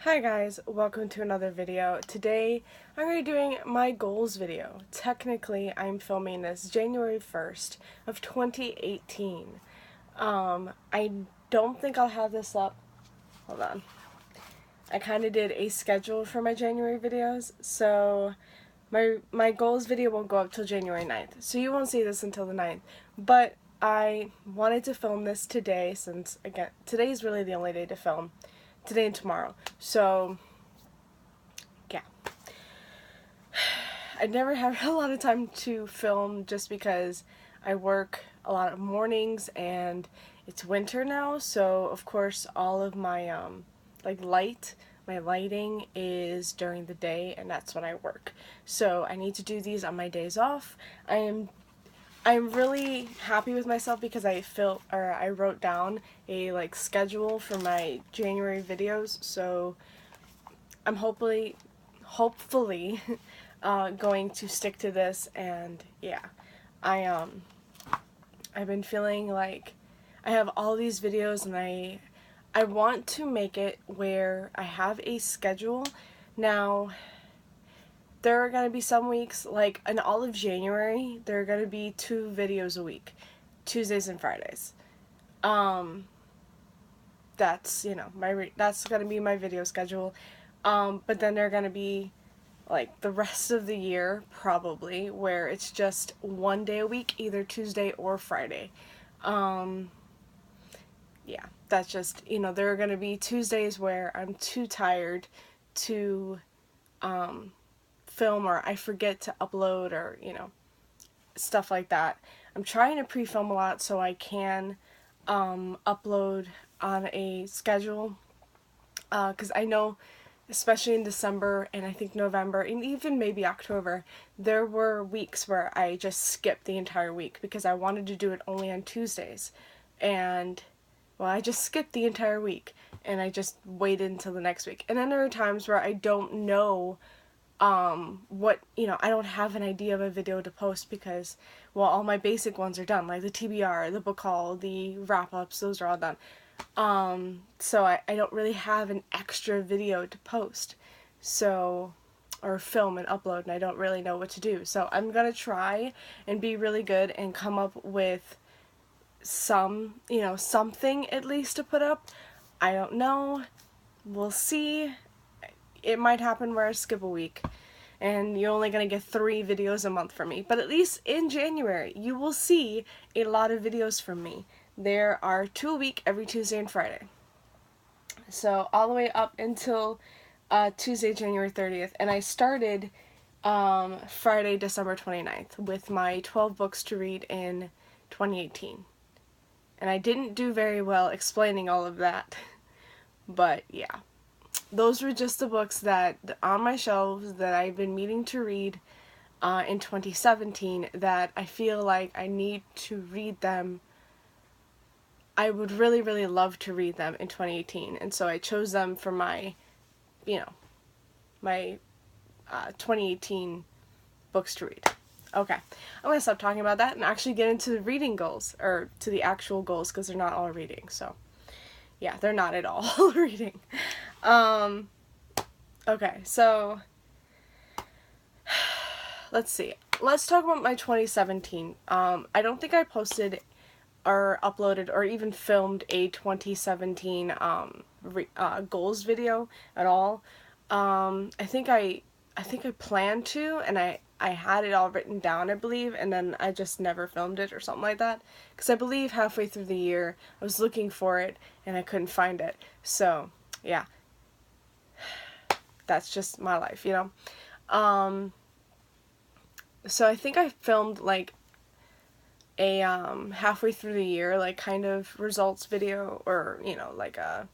Hi guys, welcome to another video. Today I'm going to be doing my goals video. Technically I'm filming this January 1st of 2018. I don't think I'll have this up. Hold on. I kind of did a schedule for my January videos, so my goals video won't go up till January 9th. So you won't see this until the 9th. But I wanted to film this today since, again, today's really the only day to film. Today and tomorrow. So, yeah. I never have a lot of time to film just because I work a lot of mornings and it's winter now, so of course all of my my lighting is during the day and that's when I work. So I need to do these on my days off. I'm really happy with myself because I wrote down a schedule for my January videos, so I'm hopefully going to stick to this. And yeah, I've been feeling like I have all these videos and I want to make it where I have a schedule. Now there are going to be some weeks, like in all of January, there are going to be 2 videos a week, Tuesdays and Fridays. That's, that's going to be my video schedule. But then there are going to be, like, the rest of the year, probably, where it's just 1 day a week, either Tuesday or Friday. Yeah, that's just, there are going to be Tuesdays where I'm too tired to, film, or I forget to upload, or stuff like that. I'm trying to pre-film a lot so I can upload on a schedule, because I know especially in December and I think November and even maybe October, there were weeks where I just skipped the entire week because I wanted to do it only on Tuesdays, and well, I just skipped the entire week and I just waited until the next week. And then there are times where I don't know I don't have an idea of a video to post because, well, all my basic ones are done, like the TBR, the book haul, the wrap-ups, those are all done. So I don't really have an extra video to post, so, or film and upload, and I don't really know what to do. So I'm gonna try and be really good and come up with something at least to put up. I don't know. We'll see. It might happen where I skip a week and you're only going to get 3 videos a month from me. But at least in January, you will see a lot of videos from me. There are 2 a week every Tuesday and Friday. So all the way up until Tuesday, January 30th. And I started Friday, December 29th with my 12 books to read in 2018. And I didn't do very well explaining all of that. But yeah. Those were just the books that on my shelves that I've been meaning to read in 2017 that I feel like I need to read them. I would really, really love to read them in 2018, and so I chose them for my 2018 books to read. Okay, I'm going to stop talking about that and actually get into the reading goals, or to the actual goals, because they're not all reading, so yeah, they're not at all reading. Okay, so let's see. Let's talk about my 2017. I don't think I posted or uploaded or even filmed a 2017 goals video at all. I think I planned to, and I had it all written down, I believe, and then I just never filmed it or something like that. Because I believe halfway through the year I was looking for it and I couldn't find it. So, yeah. That's just my life, So I think I filmed like a halfway through the year, like, kind of results video, or like a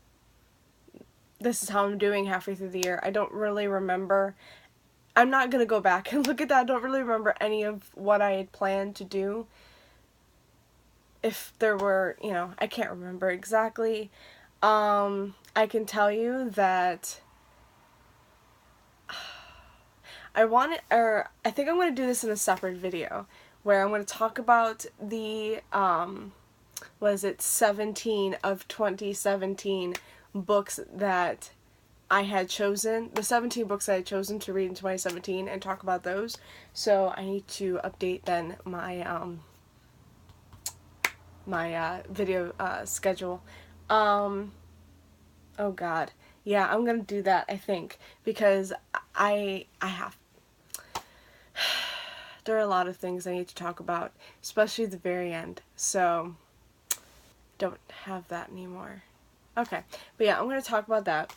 this is how I'm doing halfway through the year. I don't really remember. I'm not gonna go back and look at that. I don't really remember any of what I had planned to do. If there were, I can't remember exactly. I can tell you that I think I'm going to do this in a separate video where I'm going to talk about the 17 of 2017 books that I had chosen, the 17 books I had chosen to read in 2017 and talk about those. So I need to update then my video schedule. Oh god. Yeah, I'm gonna do that, I think, because I have there are a lot of things I need to talk about, especially at the very end. So don't have that anymore. Okay, but yeah, I'm gonna talk about that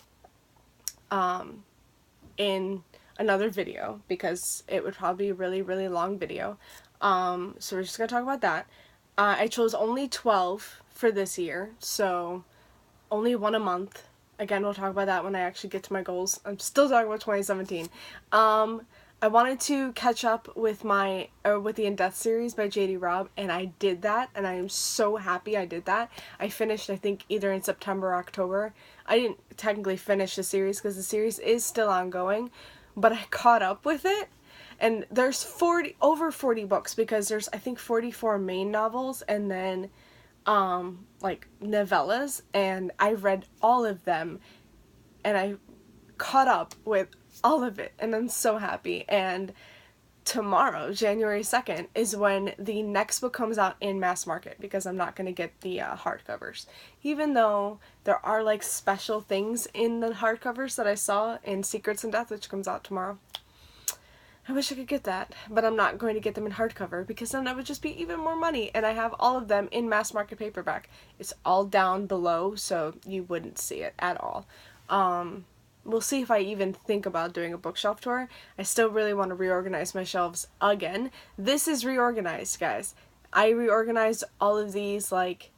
in another video because it would probably be a really, really long video. So we're just gonna talk about that. I chose only 12 for this year, so only one a month. Again, we'll talk about that when I actually get to my goals. I'm still talking about 2017. I wanted to catch up with with the In Death series by J.D. Robb, and I did that, and I am so happy I did that. I finished, I think, either in September or October. I didn't technically finish the series because the series is still ongoing, but I caught up with it. And there's over 40 books because there's, I think, 44 main novels and then like novellas, and I read all of them and I caught up with all of it, and I'm so happy. And tomorrow, January 2nd, is when the next book comes out in mass market because I'm not going to get the hardcovers, even though there are like special things in the hardcovers that I saw in Secrets in Death, which comes out tomorrow. I wish I could get that, but I'm not going to get them in hardcover because then that would just be even more money, and I have all of them in mass market paperback. It's all down below, so you wouldn't see it at all. We'll see if I even think about doing a bookshelf tour. I still really want to reorganize my shelves again. This is reorganized, guys. I reorganized all of these like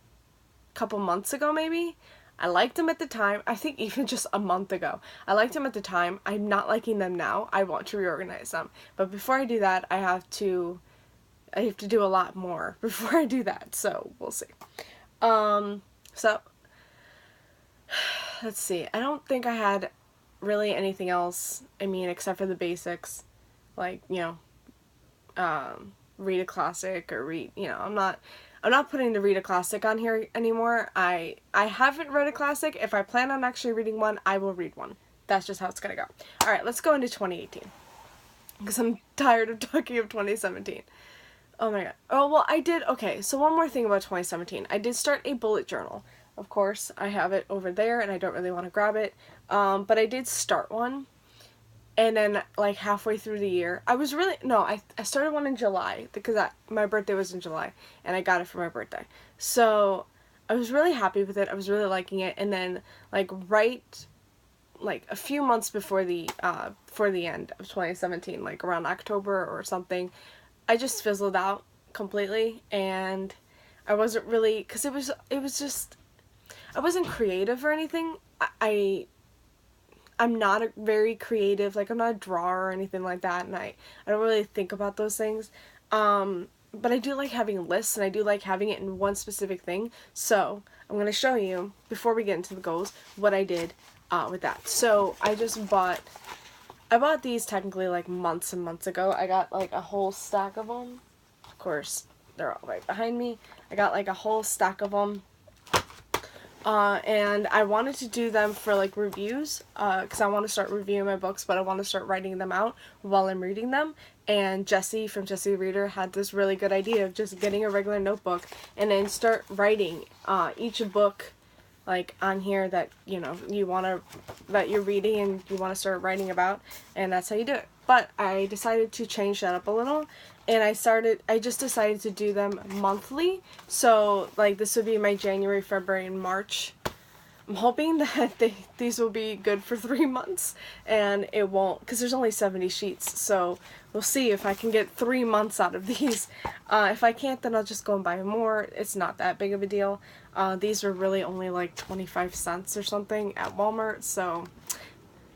a couple months ago maybe. I liked them at the time. I think even just a month ago. I liked them at the time. I'm not liking them now. I want to reorganize them. But before I do that, I have to do a lot more before I do that. So we'll see. So let's see. I don't think I had really anything else. I mean, except for the basics, like, you know, read a classic or read, you know, I'm not putting the read a classic on here anymore. I haven't read a classic. If I plan on actually reading one, I will read one. That's just how it's gonna go. Alright, let's go into 2018. Because I'm tired of talking of 2017. Oh my god. Oh, well, okay, so one more thing about 2017. I did start a bullet journal. Of course, I have it over there, and I don't really want to grab it. But I did start one. And then, like, halfway through the year, I started one in July, because my birthday was in July, and I got it for my birthday. So, I was really happy with it, I was really liking it, and then, like, a few months before the end of 2017, like, around October or something, I just fizzled out completely, and I wasn't really, because it was just, I wasn't creative or anything. I'm not a very creative, like, I'm not a drawer or anything like that, and I don't really think about those things, but I do like having lists, and I do like having it in one specific thing, so I'm going to show you, before we get into the goals, what I did with that. So, I bought these technically, like, months and months ago. I got, like, a whole stack of them. Of course, they're all right behind me. I got, like, a whole stack of them. And I wanted to do them for, like, reviews, because I want to start reviewing my books, but I want to start writing them out while I'm reading them, and Jessie from Jessie the Reader had this really good idea of just getting a regular notebook, and then start writing, each book, like, on here that, you know, that you're reading and you want to start writing about, and that's how you do it. But I decided to change that up a little, and I just decided to do them monthly, so, like, this would be my January, February, and March. I'm hoping that these will be good for 3 months, and it won't, because there's only 70 sheets, so we'll see if I can get 3 months out of these. If I can't, then I'll just go and buy more. It's not that big of a deal. These were really only like 25 cents or something at Walmart, so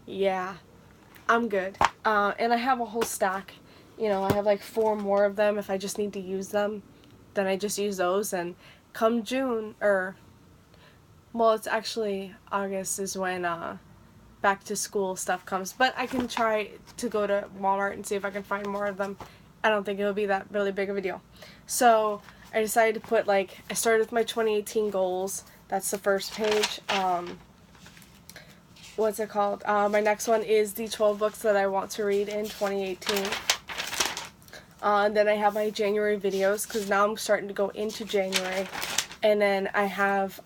yeah, I'm good. And I have a whole stack. You know, I have like 4 more of them. If I just need to use them, then I just use those, and come June, well, it's actually August is when back to school stuff comes, but I can try to go to Walmart and see if I can find more of them. I don't think it'll be that really big of a deal. So I decided to put, like, I started with my 2018 goals. That's the first page. what's it called? My next one is the 12 books that I want to read in 2018. And then I have my January videos, because now I'm starting to go into January. And then I have,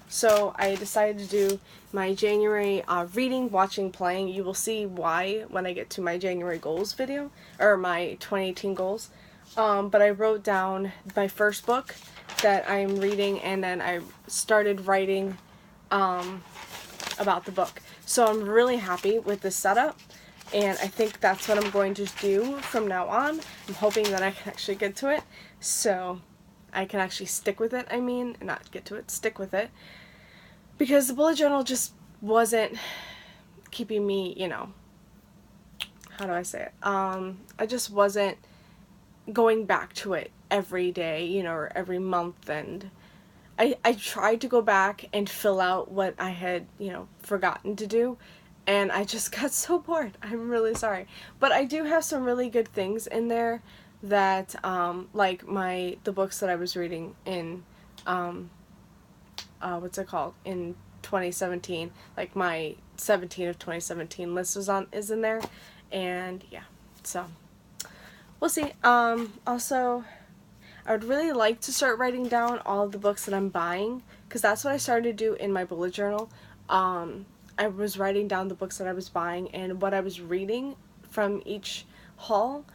so I decided to do my January reading, watching, playing. You will see why when I get to my January goals video, or my 2018 goals. But I wrote down my first book that I'm reading, and then I started writing about the book. So I'm really happy with this setup, and I think that's what I'm going to do from now on. I'm hoping that I can actually get to it, so I can actually stick with it, not get to it, stick with it, because the bullet journal just wasn't keeping me, you know, how do I say it, I just wasn't going back to it every day, you know, or every month, and I tried to go back and fill out what I had, you know, forgotten to do, and I just got so bored. I'm really sorry. But I do have some really good things in there that, like the books that I was reading in, what's it called, in 2017, like my 17 of 2017 list is in there, and yeah, so we'll see. Also, I would really like to start writing down all of the books that I'm buying, because that's what I started to do in my bullet journal. I was writing down the books that I was buying and what I was reading from each haul.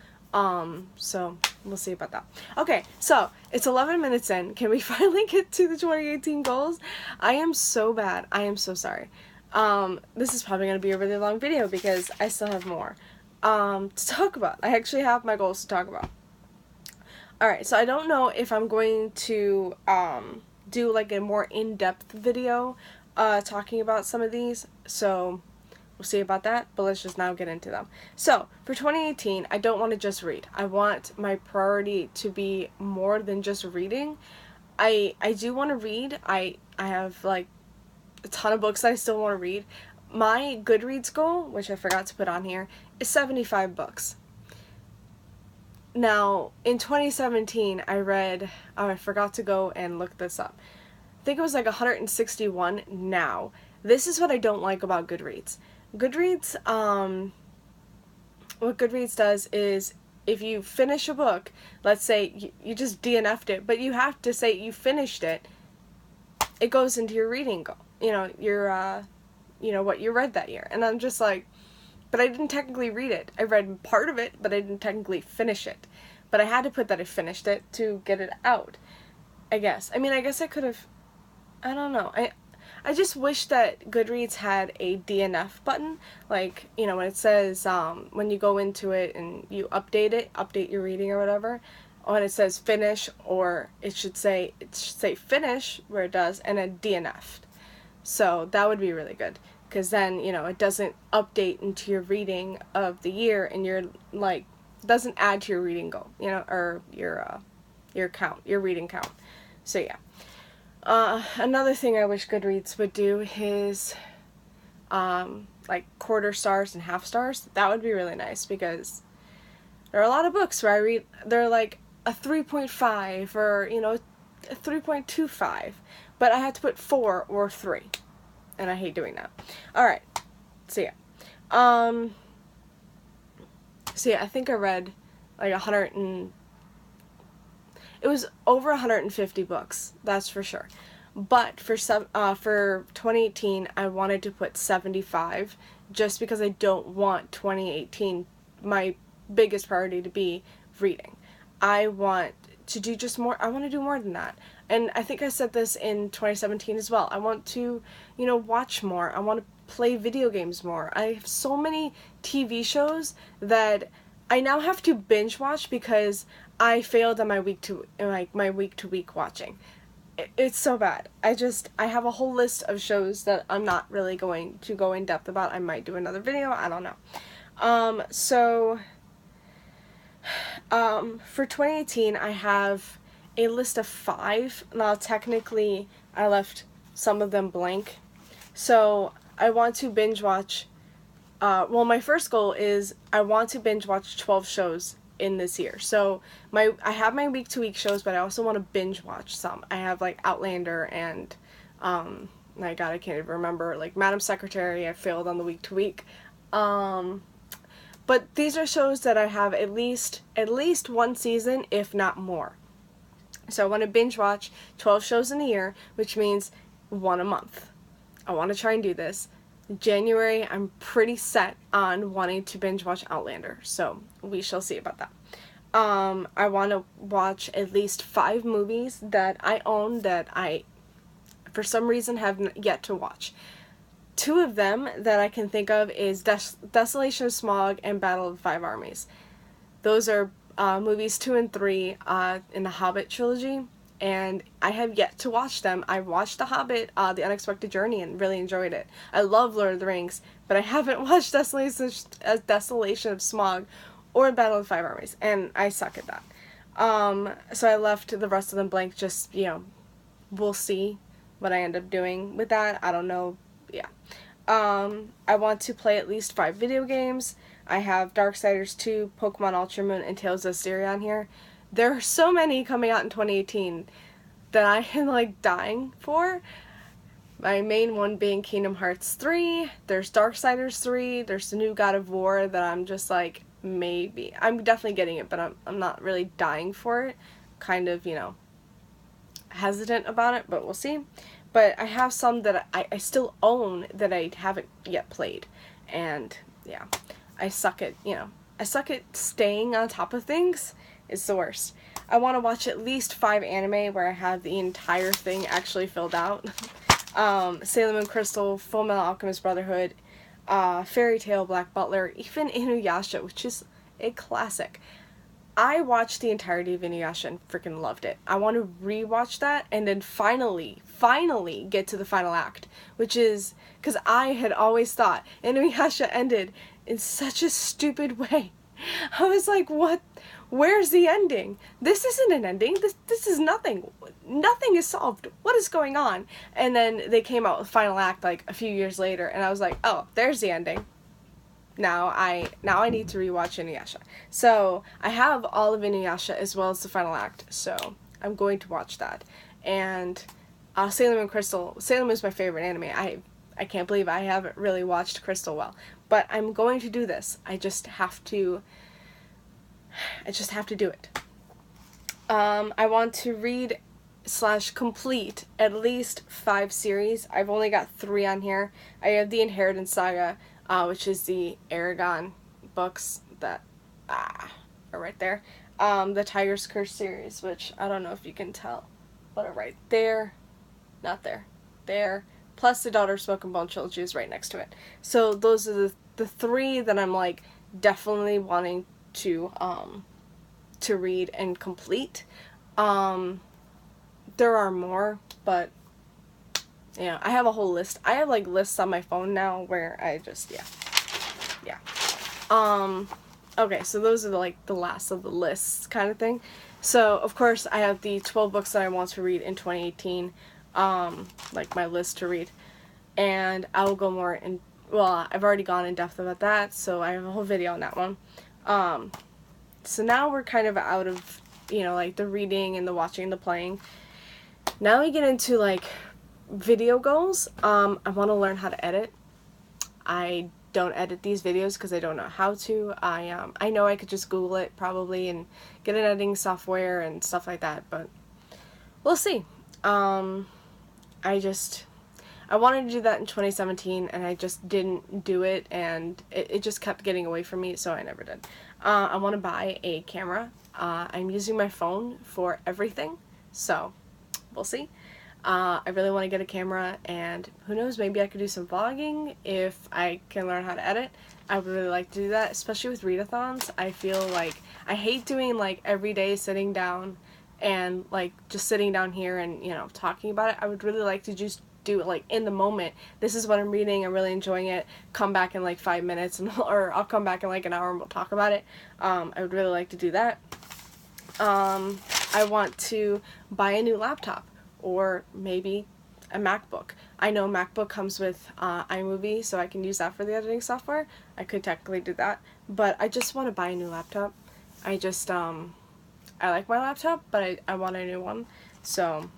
So we'll see about that. Okay, so it's 11 minutes in. Can we finally get to the 2018 goals? I am so bad. I am so sorry. This is probably going to be a really long video because I still have more to talk about. I actually have my goals to talk about. Alright, so I don't know if I'm going to do like a more in-depth video talking about some of these, so we'll see about that, but let's just now get into them. So, for 2018, I don't want to just read. I want my priority to be more than just reading. I do want to read. I have like a ton of books that I still want to read. My Goodreads goal, which I forgot to put on here, is 75 books. Now, in 2017, I read, I forgot to go and look this up. I think it was like 161 now. This is what I don't like about Goodreads. Goodreads, what Goodreads does is, if you finish a book, let's say you just DNF'd it, but you have to say you finished it, it goes into your reading goal. You know, your, you know, what you read that year. And I'm just like, but I didn't technically read it. I read part of it, but I didn't technically finish it. But I had to put that I finished it to get it out, I guess. I mean, I guess I could have, I don't know. I just wish that Goodreads had a DNF button. Like, you know, when it says, when you go into it and you update your reading or whatever, when it says finish, or it should say finish, where it does, and then DNF'd. So that would be really good. Because then, you know, it doesn't update into your reading of the year, and you're like, doesn't add to your reading goal, you know, or your count, your reading count. So yeah. Another thing I wish Goodreads would do is, like quarter stars and half stars. That would be really nice, because there are a lot of books where I read, they're like a 3.5 or, you know, a 3.25, but I had to put 4 or 3. And I hate doing that. Alright, so yeah. So yeah, I think I read like it was over 150 books, that's for sure. But for 2018, I wanted to put 75, just because I don't want 2018, my biggest priority, to be reading. I want to do just more, I want to do more than that. And I think I said this in 2017 as well. I want to, you know, watch more. I want to play video games more. I have so many TV shows that I now have to binge watch because I failed on my week to week watching. It's so bad. I have a whole list of shows that I'm not really going to go in depth about. I might do another video. I don't know. For 2018, I have a list of 5. Now, technically, I left some of them blank. So, I want to binge watch, well, my first goal is I want to binge watch 12 shows in this year. So, I have my week-to-week shows, but I also want to binge watch some. I have, like, Outlander and, my god, I can't even remember, like Madam Secretary, I failed on the week to week. But these are shows that I have at least one season, if not more. So I want to binge watch 12 shows in a year, which means one a month. I want to try and do this. January, I'm pretty set on wanting to binge watch Outlander, so we shall see about that. I want to watch at least 5 movies that I own that I, for some reason, have yet to watch. 2 of them that I can think of is Desolation of Smaug and Battle of the Five Armies. Those are movies 2 and 3 in the Hobbit trilogy, and I have yet to watch them. I watched The Hobbit, The Unexpected Journey, and really enjoyed it. I love Lord of the Rings, but I haven't watched Desolation of Smaug or Battle of the Five Armies, and I suck at that. So I left the rest of them blank, just, we'll see what I end up doing with that. I don't know. Yeah. I want to play at least 5 video games. I have Darksiders 2, Pokemon Ultra Moon, and Tales of Styria on here. There are so many coming out in 2018 that I am, like, dying for. My main one being Kingdom Hearts 3, there's Darksiders 3, there's the new God of War that I'm just like, maybe. I'm definitely getting it, but I'm not really dying for it. Kind of, hesitant about it, but we'll see. But I have some that I still own that I haven't yet played. And, yeah, I suck at staying on top of things. It's the worst. I want to watch at least 5 anime where I have the entire thing actually filled out. Sailor Moon Crystal, Fullmetal Alchemist Brotherhood, Fairy Tail, Black Butler, even Inuyasha, which is a classic. I watched the entirety of Inuyasha and freaking loved it. I want to rewatch that and then finally get to the final act, which is because I had always thought Inuyasha ended in such a stupid way. I was like, what? Where's the ending? This isn't an ending. This is nothing. Nothing is solved. What is going on? And then they came out with final act like a few years later, and I was like, oh, there's the ending. Now I need to rewatch Inuyasha. So I have all of Inuyasha as well as the final act. So I'm going to watch that. And Sailor Moon Crystal. Sailor Moon is my favorite anime. I can't believe I haven't really watched Crystal well. But I'm going to do this. I just have to do it. I want to read / complete at least 5 series. I've only got 3 on here. I have the Inheritance Saga, which is the Eragon books that are right there. The Tiger's Curse series, which I don't know if you can tell, but are right there. Not there. There. Plus the Daughter of Smoke and Bone trilogy is right next to it. So those are the 3 that I'm like definitely wanting to read and complete. There are more, but yeah, I have a whole list. I have like lists on my phone now where I just yeah. Okay, so those are the last of the lists kind of thing. So of course I have the 12 books that I want to read in 2018, like my list to read, and I will go more in. Well, I've already gone in depth about that, so I have a whole video on that one. So now we're kind of out of, like the reading and the watching and the playing. Now we get into like video goals. I want to learn how to edit. I don't edit these videos because I don't know how to. I know I could just Google it probably and get an editing software and stuff like that, but we'll see. I wanted to do that in 2017 and I just didn't do it, and it just kept getting away from me, so I never did. I want to buy a camera. I'm using my phone for everything, so we'll see. I really want to get a camera, and who knows, maybe I could do some vlogging if I can learn how to edit. I would really like to do that, especially with readathons. I feel like I hate doing like every day sitting down and like just sitting down here and talking about it. I would really like to just do it like in the moment. This is what I'm reading, I'm really enjoying it. Come back in like 5 minutes or I'll come back in like an hour and we'll talk about it. I would really like to do that. I want to buy a new laptop or maybe a MacBook. I know MacBook comes with iMovie, so I can use that for the editing software. I could technically do that, but I just want to buy a new laptop. I like my laptop, but I want a new one. So,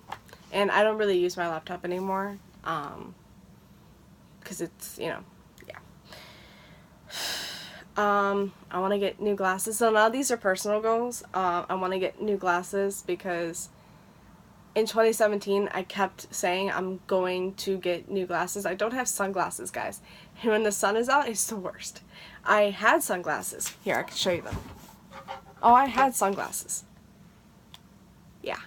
and I don't really use my laptop anymore. because it's, you know, yeah. I want to get new glasses. So now these are personal goals. I want to get new glasses because in 2017 I kept saying I'm going to get new glasses. I don't have sunglasses, guys. And when the sun is out, it's the worst. I had sunglasses. Here, I can show you them. Oh, I had sunglasses. Yeah.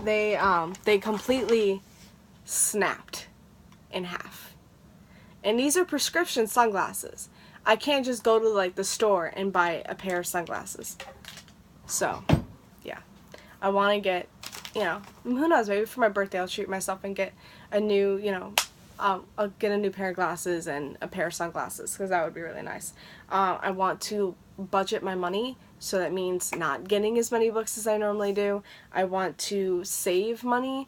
They completely snapped in half. And these are prescription sunglasses. I can't just go to like the store and buy a pair of sunglasses. So, yeah. I want to get, you know, who knows, maybe for my birthday I'll treat myself and get a new, you know, I'll get a new pair of glasses and a pair of sunglasses, because that would be really nice. I want to budget my money, so that means not getting as many books as I normally do. I want to save money,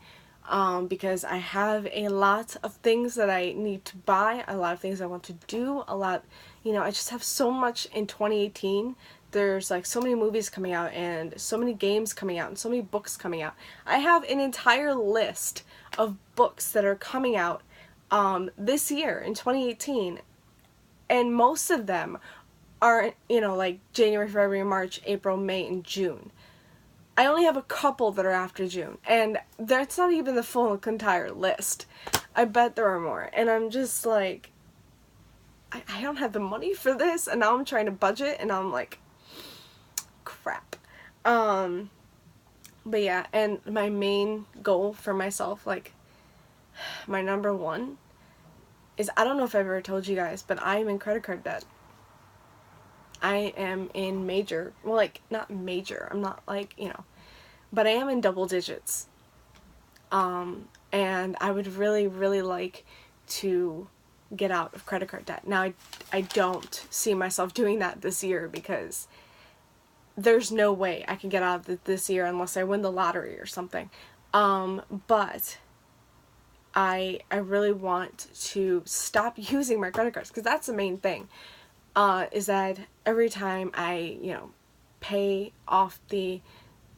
because I have a lot of things that I need to buy, a lot of things I want to do, a lot, you know, I just have so much in 2018. There's like so many movies coming out and so many games coming out and so many books coming out. I have an entire list of books that are coming out this year in 2018, and most of them are, you know, like January, February, March, April, May, and June. I only have a couple that are after June, and that's not even the full entire list. I bet there are more, and I'm just like, I don't have the money for this, and now I'm trying to budget, and I'm like, crap. But yeah, and my main goal for myself, like, my number one is, I don't know if I've ever told you guys, but I am in credit card debt. I am in major, well, like, not major, I'm not like, you know, but I am in double digits. And I would really, really like to get out of credit card debt. Now, I don't see myself doing that this year, because there's no way I can get out of it this year unless I win the lottery or something. But I really want to stop using my credit cards, because that's the main thing, is that every time I, you know, pay off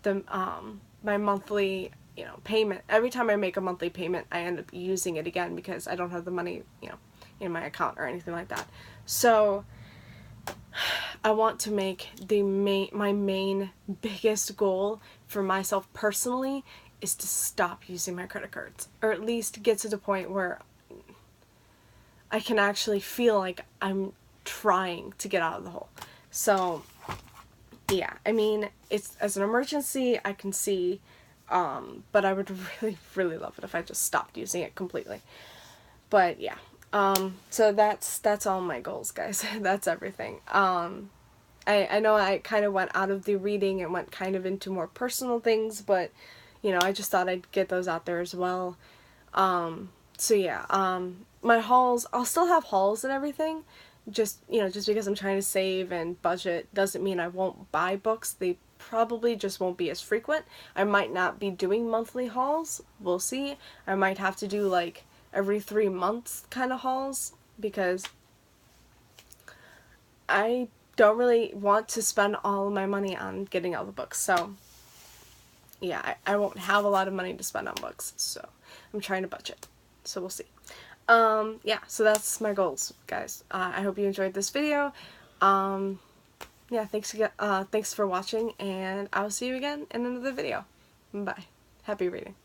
my monthly, you know, payment, every time I make a monthly payment, I end up using it again because I don't have the money, you know, in my account or anything like that. So I want to make my main biggest goal for myself personally is to stop using my credit cards, or at least get to the point where I can actually feel like I'm trying to get out of the hole. So yeah, I mean, it's as an emergency, I can see, but I would really, really love it if I just stopped using it completely. But yeah, so that's all my goals, guys. That's everything. I know I kind of went out of the reading and went kind of into more personal things, but, you know, I just thought I'd get those out there as well. So yeah, my hauls, I'll still have hauls and everything, just, you know, just because I'm trying to save and budget doesn't mean I won't buy books. They probably just won't be as frequent. I might not be doing monthly hauls, we'll see. I might have to do like every 3 months kind of hauls, because I don't really want to spend all of my money on getting all the books. So yeah, I won't have a lot of money to spend on books, so I'm trying to budget. So we'll see. Yeah, so that's my goals, guys. I hope you enjoyed this video. Yeah, thanks for watching, and I'll see you again in another video. Bye. Happy reading.